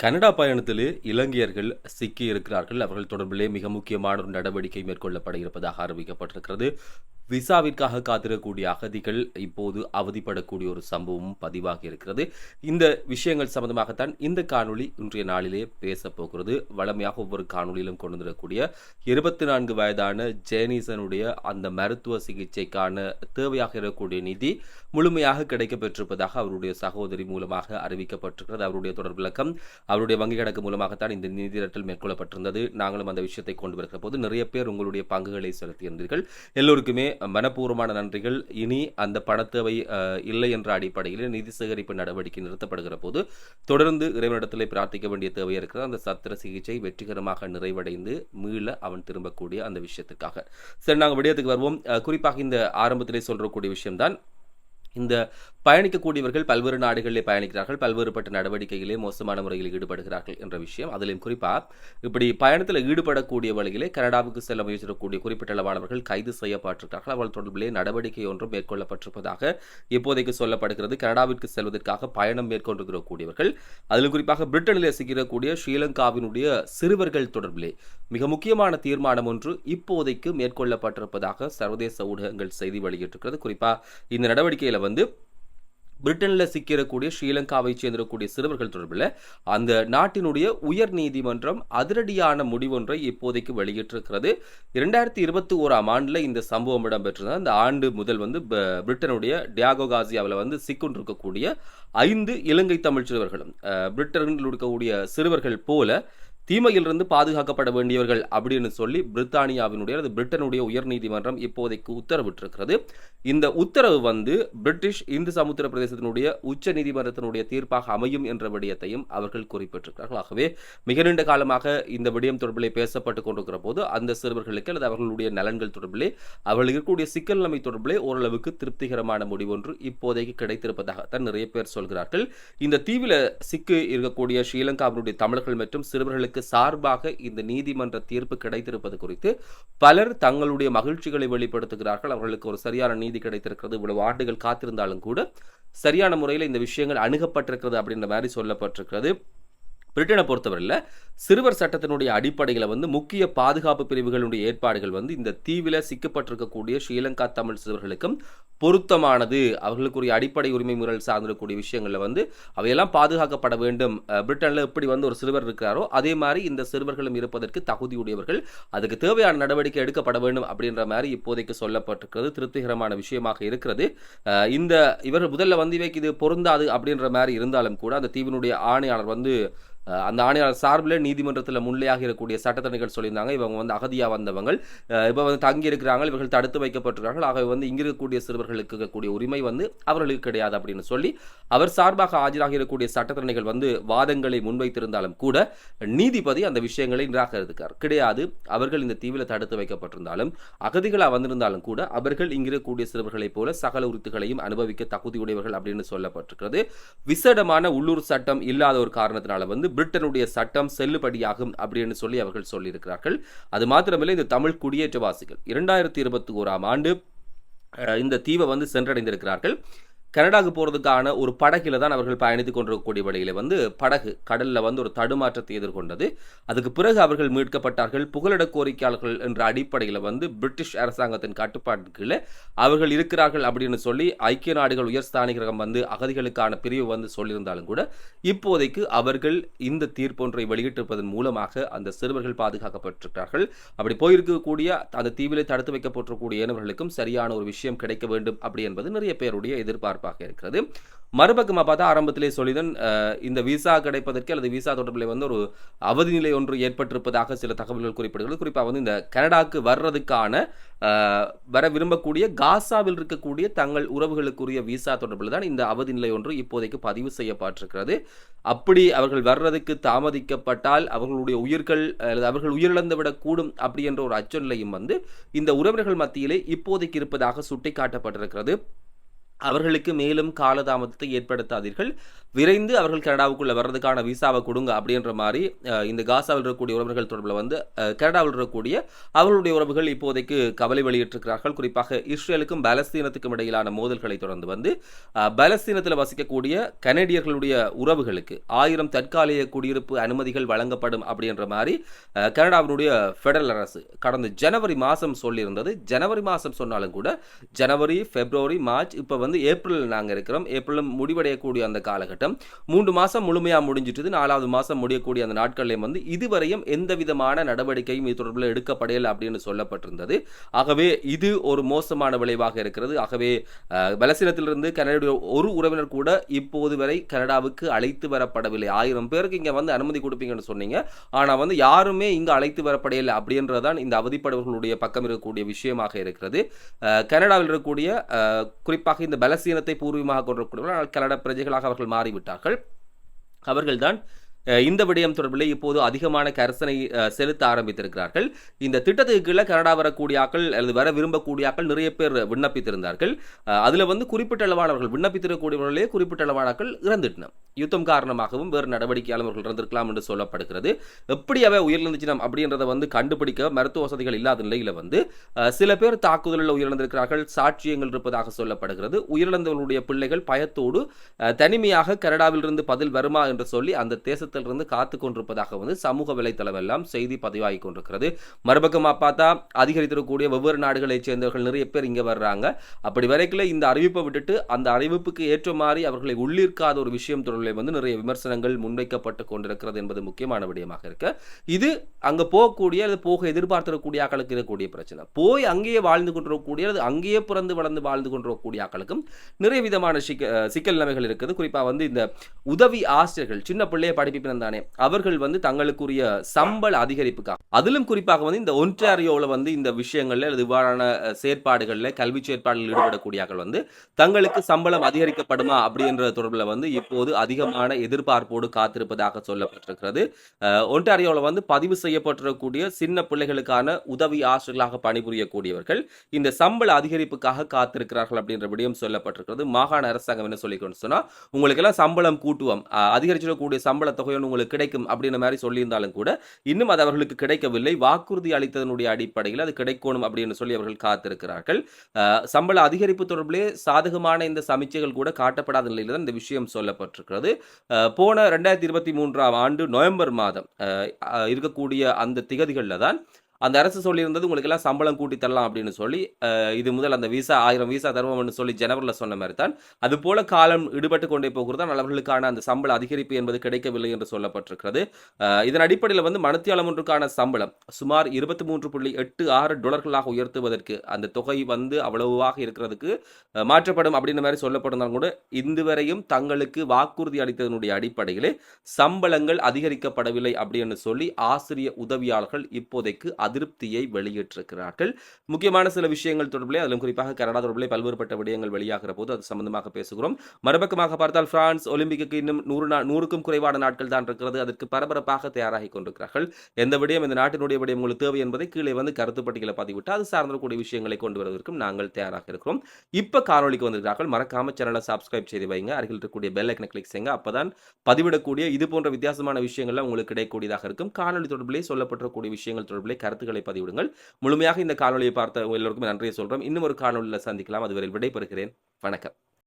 Canada பயணத்திலே இலங்கையர்கள் சிக்கி இருக்கிறார்கள். அவர்கள் தொடர்பிலே மிக முக்கியமான ஒரு நடவடிக்கை மேற்கொள்ளப்பட இருப்பதாக அறிவிக்கப்பட்டிருக்கிறது. விசாவிற்காக காத்திருக்கக்கூடிய அகதிகள் இப்போது அவதிப்படக்கூடிய ஒரு சம்பவமும் பதிவாகி இருக்கிறது. இந்த விஷயங்கள் சம்பந்தமாகத்தான் இந்த காணொளி இன்றைய நாளிலே பேசப் போகிறது. வழமையாக ஒவ்வொரு காணொளியிலும் கொண்டு வரக்கூடிய 24 வயதான ஜேனிசனுடைய அந்த மருத்துவ சிகிச்சைக்கான தேவையாக இருக்கக்கூடிய நிதி முழுமையாக கிடைக்கப்பெற்றிருப்பதாக அவருடைய சகோதரி மூலமாக அறிவிக்கப்பட்டிருக்கிறது. அவருடைய தொடர்பு விளக்கம் அவருடைய வங்கி கணக்கு மூலமாகத்தான் இந்த நிதி திரட்டல் மேற்கொள்ளப்பட்டிருந்தது. நாங்களும் அந்த விஷயத்தை கொண்டு வருகிற போது நிறைய பேர் உங்களுடைய பங்குகளை செலுத்தியிருந்தீர்கள். எல்லோருக்குமே மனப்பூர்வமான நன்றிகள். இனி அந்த பணத்தேவை இல்லை என்ற அடிப்படையில் நிதி சேகரிப்பு நடவடிக்கை நிறுத்தப்படுகிற போது தொடர்ந்து இறைவனிடத்திலே பிரார்த்திக்க வேண்டிய தேவை இருக்கிறது. அந்த சத்திர சிகிச்சை வெற்றிகரமாக நிறைவடைந்து மீள அவன் திரும்பக்கூடிய அந்த விஷயத்துக்காக. சரி, நாங்கள் விடயத்துக்கு வருவோம். குறிப்பாக இந்த ஆரம்பத்திலே சொல்றக்கூடிய விஷயம்தான், இந்த பயணிக்கக்கூடியவர்கள் பல்வேறு நாடுகளிலே பயணிக்கிறார்கள், பல்வேறுபட்ட நடவடிக்கைகளே மோசமான முறையில் ஈடுபடுகிறார்கள் என்ற விஷயம். அதிலும் குறிப்பாக இப்படி பயணத்தில் ஈடுபடக்கூடிய வழியிலே கனடாவுக்கு செல்ல முயற்சிக்கக்கூடிய குறிப்பிட்ட அளவானவர்கள் கைது செய்யப்பட்டிருக்கிறார்கள். அவர்கள் தொடர்பிலே நடவடிக்கை ஒன்றும் மேற்கொள்ளப்பட்டிருப்பதாக இப்போதைக்கு சொல்லப்படுகிறது. கனடாவிற்கு செல்வதற்காக பயணம் மேற்கொண்டிருக்கக்கூடியவர்கள், அதிலும் குறிப்பாக பிரிட்டனிலே சிக்கிறக்கூடிய ஸ்ரீலங்காவினுடைய சிறுவர்கள் தொடர்பிலே மிக முக்கியமான தீர்மானம் ஒன்று இப்போதைக்கு மேற்கொள்ளப்பட்டிருப்பதாக சர்வதேச ஊடகங்கள் செய்தி வெளியிட்டிருக்கிறது. குறிப்பாக இந்த நடவடிக்கையில் பிரிட்டனில் சிக்கிடக்கூடிய ஸ்ரீலங்காவை சேர்ந்திருக்கக்கூடிய சிறுவர்கள் தொடர்பில் அந்த நாட்டினுடைய உயர் நீதிமன்றம் அதிரடியான முடிவொன்றை இப்போதைக்கு வெளியிட்டிருக்கிறது. 2021 ஆண்டில் இந்த சம்பவம் இடம்பெற்றது. அந்த ஆண்டு முதல் பிரிட்டனுடைய டியாகோ காசியாவில் சிக்கொண்டிருக்கக்கூடிய 5 இலங்கை தமிழ் சிறுவர்களும் பிரிட்டனில் இருக்கக்கூடிய சிறுவர்கள் போல தீமையிலிருந்து பாதுகாக்கப்பட வேண்டியவர்கள் அப்படின்னு சொல்லி பிரிட்டனுடைய உயர்நீதிமன்றம் இப்போதைக்கு உத்தரவிட்டிருக்கிறது. இந்த உத்தரவு பிரிட்டிஷ் இந்து சமுத்திர பிரதேசத்தினுடைய உச்ச நீதிமன்றத்தினுடைய தீர்ப்பாக அமையும் என்ற விடயத்தையும் அவர்கள் குறிப்பிட்டிருக்கிறார்கள். ஆகவே மிக நீண்ட காலமாக இந்த விடயம் தொடர்பிலே பேசப்பட்டுக் கொண்டிருக்கிற போது அந்த சிறுவர்களுக்கு அல்லது அவர்களுடைய நலன்கள் தொடர்பிலே அவர்கள் இருக்கக்கூடிய சிக்கல் நிலைமை தொடர்பிலே ஓரளவுக்கு திருப்திகரமான முடிவொன்று இப்போதைக்கு கிடைத்திருப்பதாகத்தான் நிறைய பேர் சொல்கிறார்கள். இந்த தீவில் சிக்கு இருக்கக்கூடிய ஸ்ரீலங்காவினுடைய தமிழர்கள் மற்றும் சிறுவர்களுக்கு சார்பாக இந்த நீதிமன்ற தீர்ப்பு கிடைத்திருப்பது குறித்து பலர் தங்களுடைய மகிழ்ச்சிகளை வெளிப்படுத்துகிறார்கள். அவர்களுக்கு ஒரு சரியான நீதி கிடைத்திருக்கிறது, இவ்வளவு ஆண்டுகள் காத்திருந்தாலும் கூட சரியான முறையில் இந்த விஷயங்கள் அணுகப்பட்டிருக்கிறது அப்படின்ற மாதிரி சொல்லப்பட்டிருக்கிறது. பிரிட்டனை பொறுத்தவரையில் சிறுவர் சட்டத்தினுடைய அடிப்படையில் முக்கிய பாதுகாப்பு பிரிவுகளுடைய ஏற்பாடுகள் இந்த தீவில் சிக்கப்பட்டிருக்கக்கூடிய ஸ்ரீலங்கா தமிழ் சிறுவர்களுக்கும் பொருத்தமானது. அவர்களுக்குரிய அடிப்படை உரிமை முறைகள் சார்ந்திருக்கக்கூடிய விஷயங்களில் அவையெல்லாம் பாதுகாக்கப்பட வேண்டும். பிரிட்டனில் எப்படி ஒரு சிறுவர் இருக்கிறாரோ அதே மாதிரி இந்த சிறுவர்களும் இருப்பதற்கு தகுதியுடையவர்கள், அதுக்கு தேவையான நடவடிக்கை எடுக்கப்பட வேண்டும் அப்படின்ற மாதிரி இப்போதைக்கு சொல்லப்பட்டிருக்கிறது. திருப்திகரமான விஷயமாக இருக்கிறது. இவர் முதல்ல இவைக்கு இது பொருந்தாது அப்படின்ற மாதிரி இருந்தாலும் கூட அந்த தீவினுடைய ஆணையாளர் அந்த ஆணையாளர் சார்பில் நீதிமன்றத்தில் முன்னிலையாக இருக்கக்கூடிய சட்டத்தரணிகள் சொல்லியிருந்தாங்க, இவங்க அகதியாக வந்தவங்க, இப்போ தங்கி இருக்கிறாங்க, இவர்கள் தடுத்து வைக்கப்பட்டிருக்கிறார்கள், ஆகவே இங்கே இருக்கக்கூடிய சிறுவர்களுக்கு இருக்கக்கூடிய உரிமை அவர்களுக்கு கிடையாது அப்படின்னு சொல்லி அவர் சார்பாக ஆஜராக இருக்கக்கூடிய சட்டத்தரணிகள் வாதங்களை முன்வைத்திருந்தாலும் கூட நீதிபதி அந்த விஷயங்களை நிராகரித்தார். கிடையாது, அவர்கள் இந்த தீவில் தடுத்து வைக்கப்பட்டிருந்தாலும் அகதிகளாக வந்திருந்தாலும் கூட அவர்கள் இங்கிருக்கக்கூடிய சிறுவர்களைப் போல சகல உரித்துகளையும் அனுபவிக்க தகுதியுடையவர்கள் அப்படின்னு சொல்லப்பட்டிருக்கிறது. விசேடமான உள்ளூர் சட்டம் இல்லாத ஒரு காரணத்தினால பிரிட்டனுடைய சட்டம் செல்லுபடியாகும் அப்படின்னு சொல்லி அவர்கள் சொல்லியிருக்கிறார்கள். அது மாத்திரமில்லை, இந்த தமிழ் குடியேற்றவாசிகள் 2021 ஆண்டு இந்த தீவை சென்றடைந்திருக்கிறார்கள். கனடாவுக்கு போகிறதுக்கான ஒரு படகில தான் அவர்கள் பயணித்துக் கொண்டிருக்கக்கூடிய வழியில படகு கடலில் ஒரு தடுமாற்றத்தை எதிர்கொண்டது. அதுக்கு பிறகு அவர்கள் மீட்கப்பட்டார்கள். புகலிட கோரிக்கையாளர்கள் என்ற அடிப்படையில் பிரிட்டிஷ் அரசாங்கத்தின் கட்டுப்பாட்டுக்குள்ள அவர்கள் இருக்கிறார்கள் அப்படின்னு சொல்லி ஐக்கிய நாடுகள் உயர்ஸ்தானிகரகம் அகதிகளுக்கான பிரிவு சொல்லியிருந்தாலும் கூட இப்போதைக்கு அவர்கள் இந்த தீர்ப்பொன்றை வெளியிட்டிருப்பதன் மூலமாக அந்த சிறுவர்கள் பாதுகாக்கப்பட்டிருக்கிறார்கள். அப்படி போயிருக்கக்கூடிய அந்த தீவிலே தடுத்து வைக்கப்பட்டிருக்கக்கூடிய ஏனவர்களுக்கும் சரியான ஒரு விஷயம் கிடைக்க வேண்டும் அப்படி என்பது நிறைய பேருடைய எதிர்பார்ப்பு இருக்கிறது. மறுபக்கமாக பார்த்தா ஆரம்பத்திலே சொல்லிதான் இந்த விசா கிடைப்பதற்கு அல்லது விசா தொடர்பில் ஒரு அவதி நிலை ஒன்று ஏற்பட்டிருப்பதாக சில தகவல்கள் குறிப்பிடுகிறது. குறிப்பாக இந்த கனடாவுக்கு வர்றதுக்கான வர விரும்பக்கூடிய காசாவில் இருக்கக்கூடிய தங்கள் உறவுகளுக்குரிய விசா தொடர்பில் தான் இந்த அவதி நிலை ஒன்று இப்போதைக்கு பதிவு செய்யப்பட்டிருக்கிறது. அப்படி அவர்கள் வர்றதுக்கு தாமதிக்கப்பட்டால் அவர்களுடைய உயிர்கள் அல்லது அவர்கள் உயிரிழந்து விடக்கூடும் அப்படி என்ற ஒரு அச்ச நிலையும் இந்த உறவினர்கள் மத்தியிலே இப்போதைக்கு இருப்பதாக சுட்டிக்காட்டப்பட்டிருக்கிறது. அவர்களுக்கு மேலும் காலதாமதத்தை ஏற்படுத்தாதீர்கள். விரைந்து அவர்கள் கனடாவுக்குள்ள வர்றதுக்கான விசாவை கொடுங்க அப்படின்ற மாரி இந்த காசாவில் இருக்கக்கூடிய உறவுகள் தொடர்பில் வந்து கனடாவில் இருக்கக்கூடிய அவர்களுடைய உறவுகள் இப்போதைக்கு கவலை வெளியிட்டிருக்கிறார்கள். குறிப்பாக இஸ்ரேலுக்கும் பாலஸ்தீனத்துக்கும் இடையிலான மோதல்களை தொடர்ந்து வந்து பாலஸ்தீனத்தில் வசிக்கக்கூடிய கனடியர்களுடைய உறவுகளுக்கு 1000 தற்காலிக குடியிருப்பு அனுமதிகள் வழங்கப்படும் அப்படின்ற மாதிரி கனடாவினுடைய ஃபெடரல் அரசு கடந்த ஜனவரி மாதம் சொல்லியிருந்தது. ஜனவரி மாதம் சொன்னாலும் கூட ஜனவரி, பிப்ரவரி, மார்ச் இப்போ வந்து ஏப்ரல் நாங்கள் இருக்கிறோம். ஏப்ரலும் முடிவடையக்கூடிய அந்த காலகட்டம் 3 மாதம் முழுமையாக முடிஞ்சிட்டு 4வது மாதம் முடியக்கூடிய அந்த நாட்களிலே வந்து இதுவரையும் எந்த விதமான நடவடிக்கையும் இது தொடர்பில் எடுக்கப்படையல அப்படின்னு சொல்லப்பட்டிருந்தது. ஆகவே இது ஒரு மோசமான விளைவாக இருக்கிறது. ஆகவே பலஸ்தீனத்திலிருந்து கனடாவுடைய ஒரு உறவினர் கூட இப்போது வரை கனடாவுக்கு அழைத்து வரப்படவில்லை. 1000 பேருக்கு இங்கே வந்து அனுமதி கொடுப்பீங்கன்னு சொன்னீங்க, ஆனால் வந்து யாருமே இங்கே அழைத்து வரப்படையலை அப்படின்றதான் இந்த அவதிப்படுவர்களுடைய பக்கம் இருக்கக்கூடிய விஷயமாக இருக்கிறது. கனடாவில் இருக்கக்கூடிய குறிப்பாக இந்த பலஸ்தீனத்தை பூர்வீகமாக கொண்டிருக்கக்கூடிய கனடா பிரஜைகளாக அவர்கள் மாறிவிட்டார்கள். அவர்கள்தான் இந்த விடயம் தொடர்பில் இப்போது அதிகமான கரிசனை செலுத்த ஆரம்பித்திருக்கிறார்கள். இந்த திட்டத்துக்கு கீழே கனடா வரக்கூடிய ஆக்கள் அல்லது வர விரும்பக்கூடிய ஆக்கள் நிறைய பேர் விண்ணப்பித்திருந்தார்கள். அதில் வந்து குறிப்பிட்ட அளவானவர்கள் விண்ணப்பித்திருக்கக்கூடியவர்களே குறிப்பிட்ட அளவானாக்கள் இறந்துட்டன. யுத்தம் காரணமாகவும் வேறு நடவடிக்கையாளர்கள் இறந்திருக்கலாம் என்று சொல்லப்படுகிறது. எப்படி அவை உயிரிழந்துச்சினம் அப்படின்றத வந்து கண்டுபிடிக்க மருத்துவ வசதிகள் இல்லாத நிலையில் வந்து சில பேர் தாக்குதலில் உயிரிழந்திருக்கிறார்கள். சாட்சியங்கள் இருப்பதாக சொல்லப்படுகிறது. உயிரிழந்தவர்களுடைய பிள்ளைகள் பயத்தோடு தனிமையாக கனடாவிலிருந்து பதில் வருமா என்று சொல்லி அந்த தேசத்தில் இருந்து காத்து கொண்டிருப்பதாக வந்து சமூக வலைத்தளம் எல்லாம் செய்தி பதிவாகி கொண்டிருக்கிறது. மறுபக்கமா பார்த்தா அதிகரித்திருக்கக்கூடிய வெவ்வேறு நாடுகளைச் சேர்ந்தவர்கள் நிறைய பேர் இங்க வர்றாங்க. அப்படி வரைக்கும் இந்த அறிவிப்பை விட்டுட்டு அந்த அறிவிப்புக்கு ஏற்ற மாதிரி அவர்களை உள்ளிருக்காத ஒரு விஷயம் தொடர்பில் வந்து நிறைய விமர்சனங்கள் முன்வைக்கப்பட்டு கொண்டிருக்கிறது என்பது முக்கியமான விடயமாக இருக்கு. இது அங்க போகக்கூடிய அல்லது போக எதிர்பார்த்திருக்கக்கூடிய ஆக்களுக்கு இருக்கக்கூடிய பிரச்சனை. போய் அங்கேயே வாழ்ந்து கொண்டிருக்கக்கூடிய அல்லது அங்கேயே பிறந்து வளர்ந்து வாழ்ந்து கொண்டிருக்கக்கூடிய ஆக்களுக்கும் நிறைய விதமான சிக்கல் நிலைமைகள் இருக்குது. குறிப்பா வந்து இந்த உதவி ஆசிரியர்கள் சின்ன பிள்ளையை படிப்பு தானே அவர்கள் வந்து தங்களுக்குரிய சம்பள அதிகரிப்புக்காக அதிலும் குறிப்பாக வந்து இந்த ஒன்டாரியோவில் வந்து இந்த விஷயங்கள்ல அல்லது இவ்வாறான செயற்பாடுகளில் கல்வி செயற்பாடுகளில் ஈடுபடக்கூடியவர்கள் வந்து தங்களுக்கு சம்பளம் அதிகரிக்கப்படுமா அப்படின்ற தொடர்பில் வந்து இப்போது அதிகமான எதிர்பார்ப்போடு காத்திருப்பதாக சொல்லப்பட்டிருக்கிறது. ஒன்டாரியோவில் வந்து பதிவு செய்யப்பட்டிருக்கக்கூடிய சின்ன பிள்ளைகளுக்கான உதவி ஆசிரியர்களாக பணிபுரியக்கூடியவர்கள் இந்த சம்பள அதிகரிப்புக்காக காத்திருக்கிறார்கள் அப்படின்ற விடயம் சொல்லப்பட்டிருக்கிறது. மாகாண அரசாங்கம் என்ன சொல்லிக்கொண்டு சொன்னா உங்களுக்கு எல்லாம் சம்பளம் கூட்டுவோம், அதிகரிச்சிடக்கூடிய சம்பள தொகை உங்களுக்கு கிடைக்கும் அப்படின்ற மாதிரி சொல்லியிருந்தாலும் கூட இன்னும் அது அவர்களுக்கு கிடைக்கவில்லை. வாக்குறுதி அளித்ததனுடைய அடிப்படையில் அது கிடைக்கணும் அப்படின்னு சொல்லி அவர்கள் காத்திருக்கிறார்கள். சம்பள அதிகரிப்பு தொடர்பிலே சாதகமான இந்த சமீட்சைகள் கூட காட்டப்படாத நிலையில் தான் இந்த விஷயம் சொல்லப்பட்டிருக்கிறது. போன 2023 ஆண்டு நவம்பர் மாதம் இருக்கக்கூடிய அந்த திகதிகளில் தான் அந்த அரசு சொல்லியிருந்தது உங்களுக்கு எல்லாம் சம்பளம் கூட்டி தரலாம் அப்படின்னு சொல்லி இது முதல் அந்த விசா 1000 விசா தருவோம்னு சொல்லி ஜனவரியில் சொன்ன மாதிரி தான் அது போல காலம் ஈடுபட்டு கொண்டே போகிறதான் அவர்களுக்கான அந்த சம்பள அதிகரிப்பு என்பது கிடைக்கவில்லை என்று சொல்லப்பட்டிருக்கிறது. இதன் அடிப்படையில் வந்து மணித்தியாலம் ஒன்றுக்கான சம்பளம் சுமார் $23.86 உயர்த்துவதற்கு அந்த தொகை வந்து அவ்வளவாக இருக்கிறதுக்கு மாற்றப்படும் அப்படின்ற மாதிரி சொல்லப்பட்டிருந்தாலும் கூட இதுவரையும் தங்களுக்கு வாக்குறுதி அளித்ததனுடைய அடிப்படையிலே சம்பளங்கள் அதிகரிக்கப்படவில்லை அப்படின்னு சொல்லி ஆசிரியர் உதவியாளர்கள் இப்போதைக்கு அதிருப்தியை வெளியிட்டிருக்கிறார்கள். முக்கியமான சில விஷயங்கள் தொடர்பிலே அதிலும் குறிப்பாக கனடா தொடர்பிலே பல்வேறுபட்ட விடயங்கள் வெளியாகிற போது அது சம்பந்தமாக பேசுகிறோம். மறுபக்கமாக பார்த்தால் பிரான்ஸ் ஒலிம்பிக்கு இன்னும் 100க்கும் குறைவான நாட்கள் தான் இருக்கிறது. அதற்கு பரபரப்பாக தயாராகி கொண்டிருக்கிறார்கள். எந்த விடயம் இந்த நாட்டினுடைய விடயம் உங்களுக்கு தேவை என்பதை கீழே வந்து கருத்து பட்டியலை பதிவிட்டு அது சார்ந்தக்கூடிய விஷயங்களை கொண்டு வருவதற்கும் நாங்கள் தயாராக இருக்கிறோம். இப்ப காணொலிக்கு வந்திருக்கிறார்கள். மறக்காம சேனலை சப்ஸ்கிரைப் செய்து வைங்க. அருகில் இருக்கக்கூடிய பெல் ஐக்கனை கிளிக் செய்யுங்க. அப்பதான் பதிவிடக்கூடிய இது போன்ற வித்தியாசமான விஷயங்கள்லாம் உங்களுக்கு கிடைக்கக்கூடியதாக இருக்கும். காணொலி தொடர்பிலே சொல்லப்பட்டிருக்கக்கூடிய விஷயங்கள் தொடர்பிலே கருத்துக்களை பதிவிடுங்கள். முழுமையாக இந்த காணொலியை பார்த்த எல்லோருக்கும் நன்றியை சொல்றோம். இன்னும் ஒரு காணொலியில் சந்திக்கலாம். அதுவரை விடைபெறுகிறேன். வணக்கம்.